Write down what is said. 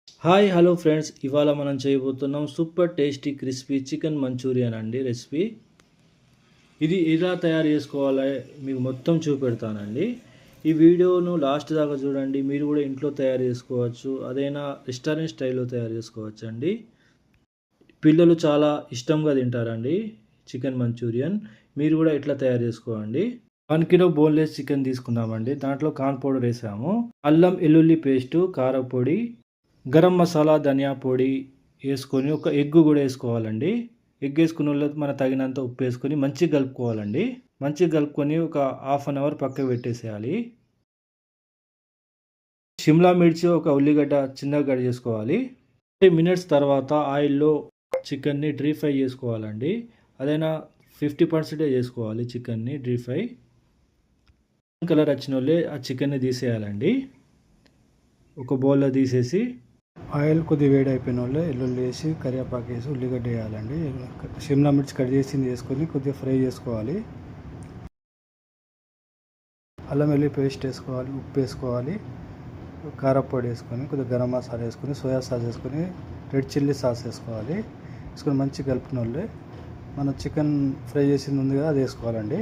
Hi hello friends, ఇవాళ మనం చేయబోతున్నాం super tasty crispy chicken Manchurian అండి రెసిపీ. ఇది ఎలా తయారు చేసుకోవాలో మీకు మొత్తం చూపెడతానండి. ఈ వీడియోను లాస్ట్ దాకా చూడండి. మీరు కూడా ఇంట్లో తయారు చేసుకోవచ్చు, అదైనా రెస్టారెంట్ స్టైల్లో తయారు చేసుకోవచ్చు అండి. పిల్లలు చాలా ఇష్టంగా తింటారండి చికెన్ మంచూరియన్. మీరు కూడా ఇట్లా తయారు చేసుకోండి. 1 కిలో బోన్లెస్ చికెన్ తీసుకున్నామండి. దాంట్లో కార్న్ పౌడర్ వేసాము, అల్లం వెల్లుల్లి పేస్టు, కారపొడి, గరం మసాలా, ధనియా పొడి వేసుకొని ఒక ఎగ్ కూడా వేసుకోవాలండి. ఎగ్ వేసుకున్న మన తగినంత ఉప్పు వేసుకొని మంచిగా కలుపుకోవాలండి. మంచిగా కలుపుకొని ఒక హాఫ్ అన్ అవర్ పక్కకు పెట్టేసేయాలి. షిమ్లా మిర్చి, ఒక ఉల్లిగడ్డ చిన్నగా కట్ చేసుకోవాలి. 30 మినిట్స్ తర్వాత ఆయిల్లో చికెన్ని డ్రీ ఫ్రై చేసుకోవాలండి. అదైనా 50% చేసుకోవాలి చికెన్ని డ్రీ ఫ్రై. కలర్ వచ్చిన వాళ్ళే ఆ చికెన్ని తీసేయాలండి. ఒక బౌల్లో తీసేసి ఆయిల్ కొద్దిగా వేడి అయిపోయిన వాళ్ళు వెల్లుల్లి వేసి, కరివేపాకు వేసి, ఉల్లిగడ్డ వేయాలండి. షిమ్లా మిర్చి కట్ చేసింది వేసుకొని కొద్దిగా ఫ్రై చేసుకోవాలి. అల్లం వెల్లుల్లి పేస్ట్ వేసుకోవాలి, ఉప్పు వేసుకోవాలి, కారపొడి వేసుకొని, కొద్దిగా గరం మసాలా వేసుకొని, సోయా సాస్ వేసుకొని, రెడ్ చిల్లీ సాస్ వేసుకోవాలి. వేసుకొని మంచిగా కలుపుకున్న వాళ్ళే మనం చికెన్ ఫ్రై చేసింది ఉంది కదా, అది వేసుకోవాలండి.